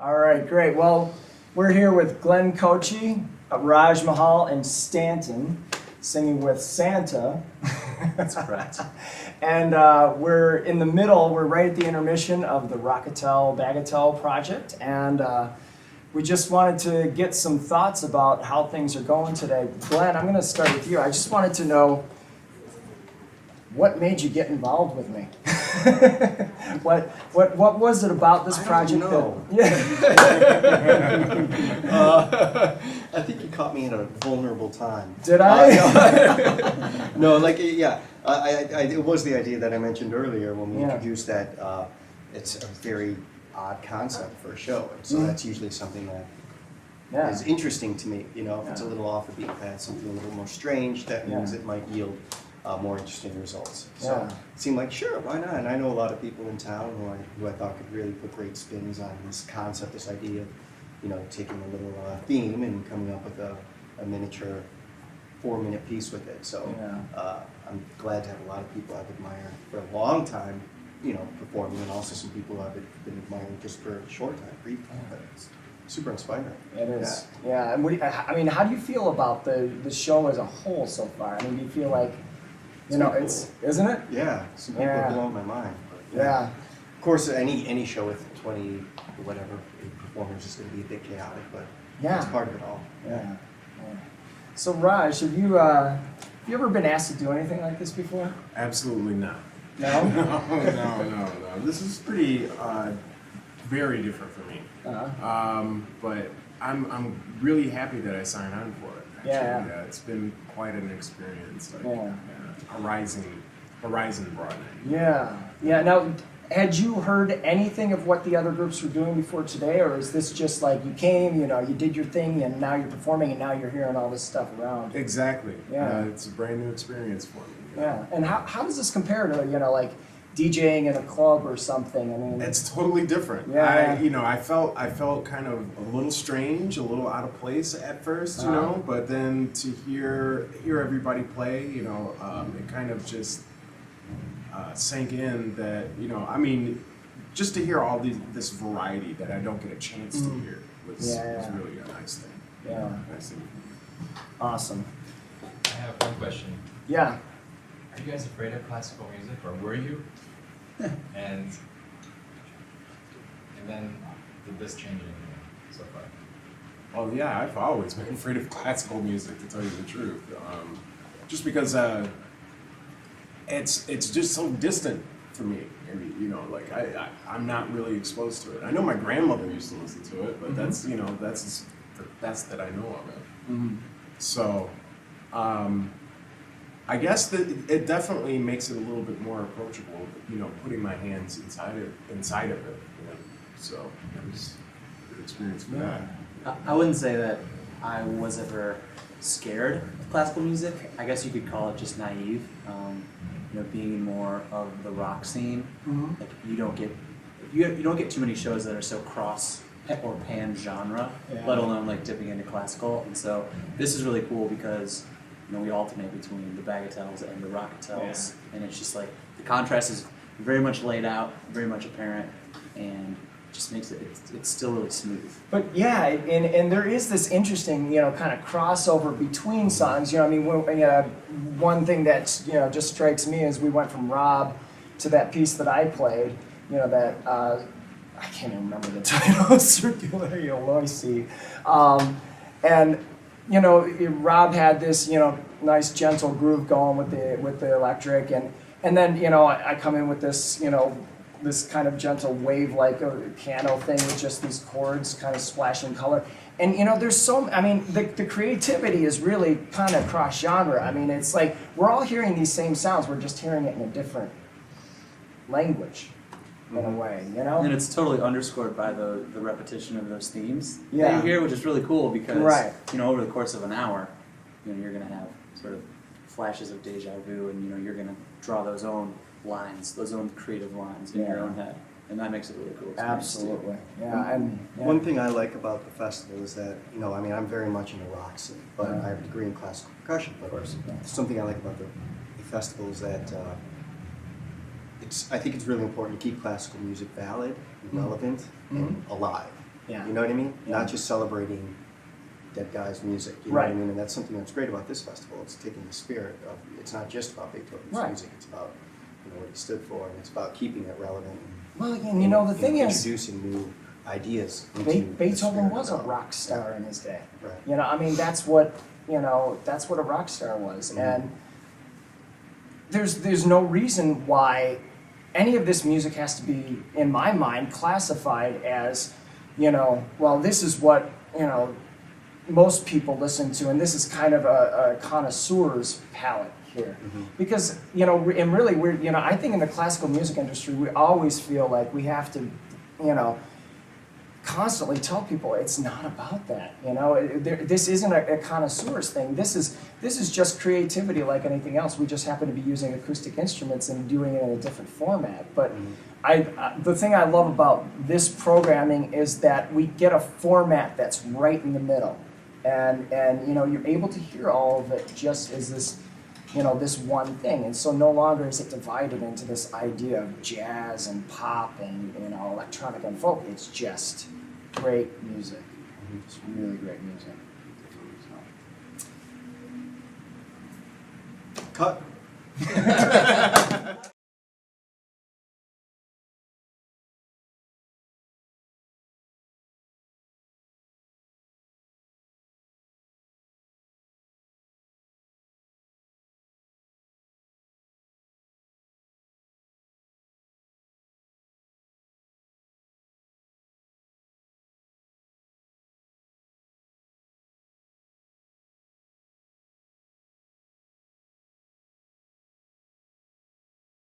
All right, great. Well, we're here with Glenn Kotche, Raj Mahal, and Stanton, singing with Santah. That's correct. And we're in the middle, we're right at the intermission of the Rockatelle, Bagatelle project, and we just wanted to get some thoughts about how things are going today. Glenn, I'm going to start with you. I just wanted to know, what made you get involved with me? What was it about this project? I don't know. I think you caught me at a vulnerable time. Did I? No, like, yeah. It was the idea that I mentioned earlier when we introduced that it's a very odd concept for a show. And so that's usually something that is interesting to me. You know, if it's a little off the beaten path, something a little more strange, that means it might yield more interesting results. So it seemed like, sure, why not? And I know a lot of people in town who I thought could really put great spins on this concept, this idea of, you know, taking a little theme and coming up with a miniature 4-minute piece with it. So I'm glad to have a lot of people I've admired for a long time, you know, performing, and also some people I've been admiring just for a short time, brief time. But it's super inspiring. It is. Yeah. And I mean, how do you feel about the show as a whole so far? I mean, do you feel like, you know, it's, isn't it? Yeah, some people are blowing my mind. But yeah. Of course, any show with 20 or whatever performers is going to be a bit chaotic, but it's part of it all. Yeah. So Raj, have you ever been asked to do anything like this before? Absolutely not. No? No. This is pretty very different for me. But I'm really happy that I signed on for it. Actually. Yeah, it's been quite an experience. Like, horizon broadening. Yeah. Now, had you heard anything of what the other groups were doing before today, or is this just like you came, you know, you did your thing, and now you're performing, and now you're hearing all this stuff around? Exactly. Yeah. It's a brand new experience for me. Yeah. And how does this compare to, you know, like DJing in a club or something? I mean, it's totally different. Yeah. I felt kind of a little strange, a little out of place at first, you know, but then to hear everybody play, you know, it kind of just sank in that, you know, I mean, just to hear all this variety that I don't get a chance to hear was really a nice thing. Yeah. Nice thing. Awesome. I have one question. Yeah. Are you guys afraid of classical music, or were you? and then did this change anything so far? Oh yeah, I've always been afraid of classical music, to tell you the truth. Just because it's just so distant for me. I mean, you know, like I'm not really exposed to it. I know my grandmother used to listen to it, but that's, you know, that's the best that I know of it. So, I guess that it definitely makes it a little bit more approachable, you know, putting my hands inside of it, you know. So it was a good experience for that. I wouldn't say that I was ever scared of classical music. I guess you could call it just naive. You know, being more of the rock scene, like you don't get too many shows that are so cross or pan genre, let alone like dipping into classical. And so this is really cool because, you know, we alternate between the Bagatelles and the Rockatelles, and it's just like the contrast is very much laid out, very much apparent, and just makes it's still really smooth. But yeah, and there is this interesting, you know, kind of crossover between songs. You know, I mean, one thing that, you know, just strikes me is we went from Rob to that piece that I played. You know, that I can't even remember the title, Circular Eloise, and you know, Rob had this, you know, nice gentle groove going with the electric, and then, you know, I come in with this, you know, this kind of gentle wave-like piano thing with just these chords kind of splashing color. And, you know, the creativity is really kind of cross-genre. I mean, it's like we're all hearing these same sounds, we're just hearing it in a different language, in a way, you know? And it's totally underscored by the repetition of those themes that Yeah. you hear, which is really cool because, Right. you know, over the course of an hour, you know, you're going to have sort of flashes of deja vu, and, you know, you're going to draw those own lines, those own creative lines in your own head. And that makes it really cool. Absolutely. Yeah. And one thing I like about the festival is that, you know, I mean, I'm very much into rock scene, but I have a degree in classical percussion. But something I like about the festival is that I think it's really important to keep classical music valid, and relevant, and alive. Yeah. You know what I mean? Yeah. Not just celebrating dead guys' music. You know what I Right. mean? And that's something that's great about this festival. It's taking the spirit of. It's not just about Beethoven's Right. music. It's about what he stood for, and it's about keeping it relevant. Well, and you know, the thing is, introducing new ideas. Into the Beethoven spirit was a of- rock star in his day. Right. You know, I mean, that's what a rock star was, Mhm. and there's no reason why any of this music has to be, in my mind, classified as, well, this is what most people listen to, and this is kind of a connoisseur's palette here, because and really we're I think in the classical music industry we always feel like we have to constantly tell people it's not about that. This isn't a connoisseur's thing. This is just creativity like anything else. We just happen to be using acoustic instruments and doing it in a different format. But the thing I love about this programming is that we get a format that's right in the middle, and you're able to hear all of it just as this this one thing. And so no longer is it divided into this idea of jazz and pop and electronic and folk. It's just great music. It's really great music. Cut.